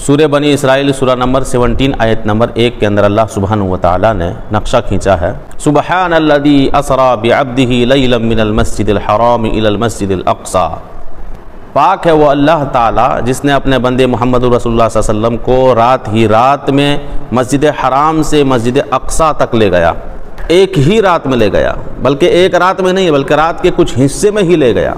سورہ بنی اسرائیل سورہ نمبر 17 آیت نمبر 1 کے اندر اللہ سبحانہ وتعالی نے نقشہ کھینچا ہے، سبحان الذی اسری بعبدہ لیلا من المسجد الحرام الی المسجد الاقصی، پاک ہے وہ اللہ تعالی جس نے اپنے بندے محمد رسول اللہ صلی اللہ علیہ وسلم کو رات ہی رات میں مسجد حرام سے مسجد اقصی تک لے گیا، ایک ہی رات میں لے گیا، بلکہ ایک رات میں نہیں بلکہ رات کے کچھ حصے میں ہی لے گیا۔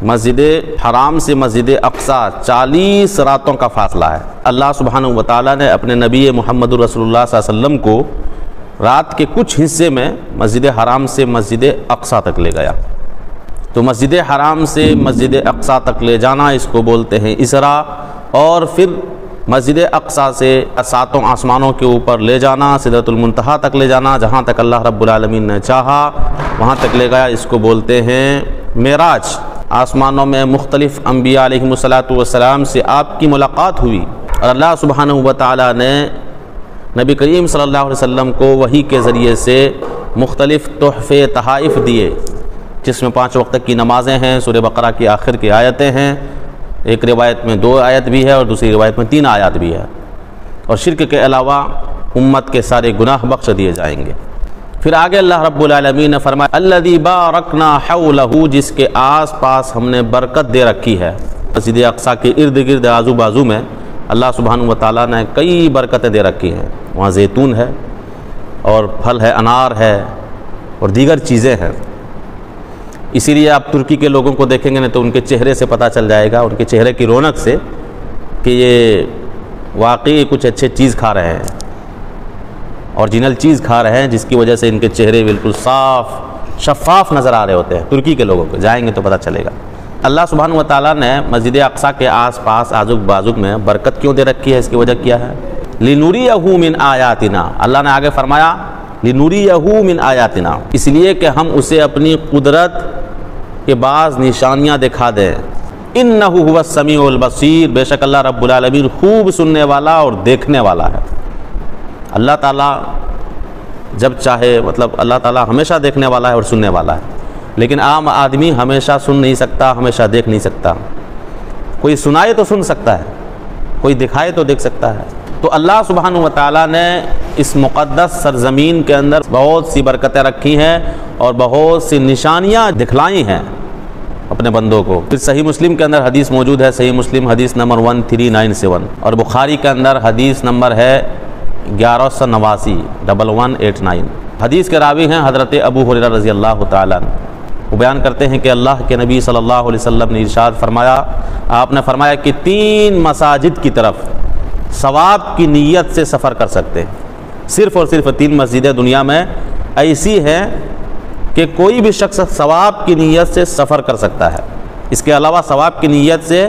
مسجد حرام سے مسجد اقصی 40 راتوں کا فاصلہ ہے۔ اللہ سبحانہ وتعالی نے اپنے نبی محمد رسول اللہ صلی اللہ علیہ وسلم کو رات کے کچھ حصے میں مسجد حرام سے مسجد اقصی تک لے گیا۔ تو مسجد حرام سے مسجد اقصی تک لے جانا اس کو بولتے ہیں اسرا، اور پھر مسجد اقصی سے 7 آسمانوں کے اوپر لے جانا، سدرۃ المنتہا تک لے جانا، جہاں تک اللہ رب العالمین نے چاہا وہاں تک لے گیا، اس کو بولتے ہیں معراج۔ آسمانوں میں مختلف انبیاء علیہم السلام سے آپ کی ملاقات ہوئی، اور اللہ سبحانہ وتعالی نے نبی کریم صلی اللہ علیہ وسلم کو وحی کے ذریعے سے مختلف تحفے تحائف دیے، جس میں 5 وقت کی نمازیں ہیں، سورہ بقرہ کی آخر کی آیتیں ہیں، ایک روایت میں 2 آیت بھی ہے اور دوسری روایت میں 3 آیات بھی ہے، اور شرک کے علاوہ امت کے سارے گناہ بخش دیے جائیں گے۔ پھر آگے اللہ رب العالمین نے فرمایا الذی بارکنا حولہ، جس کے آس پاس ہم نے برکت دے رکھی ہے۔ مسجد اقصی کے ارد گرد آزو بازو میں اللہ سبحانہ وتعالیٰ نے کئی برکتیں دے رکھی ہیں، وہاں زیتون ہے اور پھل ہے، انار ہے اور دیگر چیزیں ہیں۔ اسی لیے آپ ترکی کے لوگوں کو دیکھیں گے نا تو ان کے چہرے سے پتہ چل جائے گا، ان کے چہرے کی رونق سے، کہ یہ واقعی کچھ اچھے چیز کھا رہے ہیں، اوریجنل چیز کھا رہے ہیں، جس کی وجہ سے ان کے چہرے بالکل صاف شفاف نظر آ رہے ہوتے ہیں۔ ترکی کے لوگوں کو جائیں گے تو پتہ چلے گا۔ اللہ سبحانہ وتعالیٰ نے مسجد اقصی کے آس پاس آزوک بازوک میں برکت کیوں دے رکھی ہے، اس کی وجہ کیا ہے؟ لِنُرِيَهُ مِنْ آیاتنا، اللہ نے آگے فرمایا لِنُرِيَهُ مِنْ آیاتنا، اس لیے کہ ہم اسے اپنی قدرت کے بعض نشانیاں دکھا دیں۔ اِنَّهُ هُوَ السَّمِيعُ الْبَصِيرُ، بے شک اللہ رب العالمین خوب سننے والا اور دیکھنے والا ہے۔ اللہ تعالیٰ جب چاہے، مطلب اللہ تعالیٰ ہمیشہ دیکھنے والا ہے اور سننے والا ہے، لیکن عام آدمی ہمیشہ سن نہیں سکتا، ہمیشہ دیکھ نہیں سکتا۔ کوئی سنائے تو سن سکتا ہے، کوئی دکھائے تو دیکھ سکتا ہے۔ تو اللہ سبحانہ وتعالیٰ نے اس مقدس سرزمین کے اندر بہت سی برکتیں رکھی ہیں اور بہت سی نشانیاں دکھلائی ہیں اپنے بندوں کو۔ پھر صحیح مسلم کے اندر حدیث موجود ہے، صحیح مسلم حدیث نمبر 1397، اور بخاری کے اندر حدیث نمبر ہے 1189 1189۔ حدیث کے راوی ہیں حضرت ابو ہریرہ رضی اللہ تعالیٰ عنہ، وہ بیان کرتے ہیں کہ اللہ کے نبی صلی اللہ علیہ وسلم نے ارشاد فرمایا، آپ نے فرمایا کہ 3 مساجد کی طرف ثواب کی نیت سے سفر کر سکتے ہیں۔ صرف اور صرف 3 مسجدیں دنیا میں ایسی ہیں کہ کوئی بھی شخص ثواب کی نیت سے سفر کر سکتا ہے۔ اس کے علاوہ ثواب کی نیت سے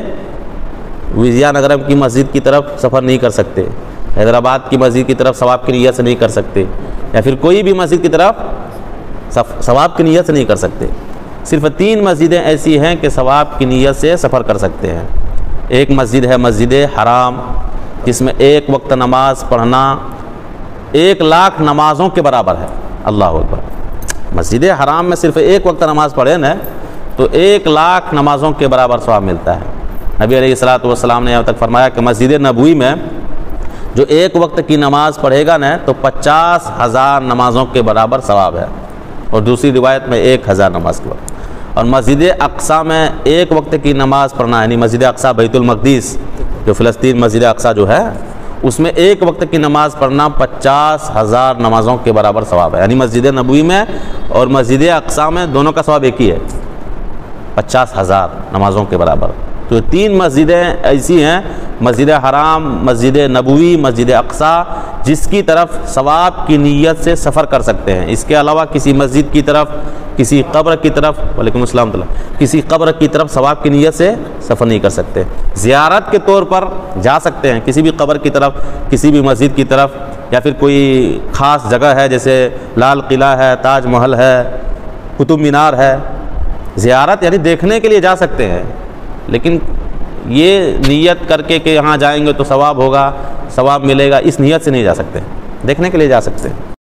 وجیا نگرم کی مسجد کی طرف سفر نہیں کر سکتے، حیدرآباد کی مسجد کی طرف ثواب کی نیت سے نہیں کر سکتے، یا پھر کوئی بھی مسجد کی طرف ثواب کی نیت سے نہیں کر سکتے۔ صرف 3 مسجدیں ایسی ہیں کہ ثواب کی نیت سے سفر کر سکتے ہیں۔ ایک مسجد ہے مسجد حرام، جس میں 1 وقت نماز پڑھنا 1 لاکھ نمازوں کے برابر ہے۔ اللہ اکبر! مسجد حرام میں صرف 1 وقت نماز پڑھے نا تو 1 لاکھ نمازوں کے برابر ثواب ملتا ہے۔ نبی علیہ السلام نے یہاں تک فرمایا کہ مسجد نبوی میں جو 1 وقت کی نماز پڑھے گا نا تو 50,000 نمازوں کے برابر ثواب ہے، اور دوسری روایت میں 1000 نماز کے برابر۔ اور مسجد اقصی میں 1 وقت کی نماز پڑھنا، یعنی مسجد اقصی بیت المقدس جو فلسطین مسجد اقصی جو ہے، اس میں 1 وقت کی نماز پڑھنا 50,000 نمازوں کے برابر ثواب ہے۔ یعنی مسجد نبوی میں اور مسجد اقصی میں دونوں کا ثواب ایک ہی ہے، 50,000 نمازوں کے برابر۔ تو 3 مسجدیں ایسی ہیں، مسجد حرام، مسجد نبوی، مسجد اقصی، جس کی طرف ثواب کی نیت سے سفر کر سکتے ہیں۔ اس کے علاوہ کسی مسجد کی طرف، کسی قبر کی طرف، وعلیکم السلام کسی قبر کی طرف ثواب کی نیت سے سفر نہیں کر سکتے۔ زیارت کے طور پر جا سکتے ہیں کسی بھی قبر کی طرف، کسی بھی مسجد کی طرف، یا پھر کوئی خاص جگہ ہے جیسے لال قلعہ ہے، تاج محل ہے، قطب مینار ہے، زیارت یعنی دیکھنے کے لیے جا سکتے ہیں، لیکن یہ نیت کر کے کہ یہاں جائیں گے تو ثواب ہوگا، ثواب ملے گا، اس نیت سے نہیں جا سکتے، دیکھنے کے لیے جا سکتے ہیں۔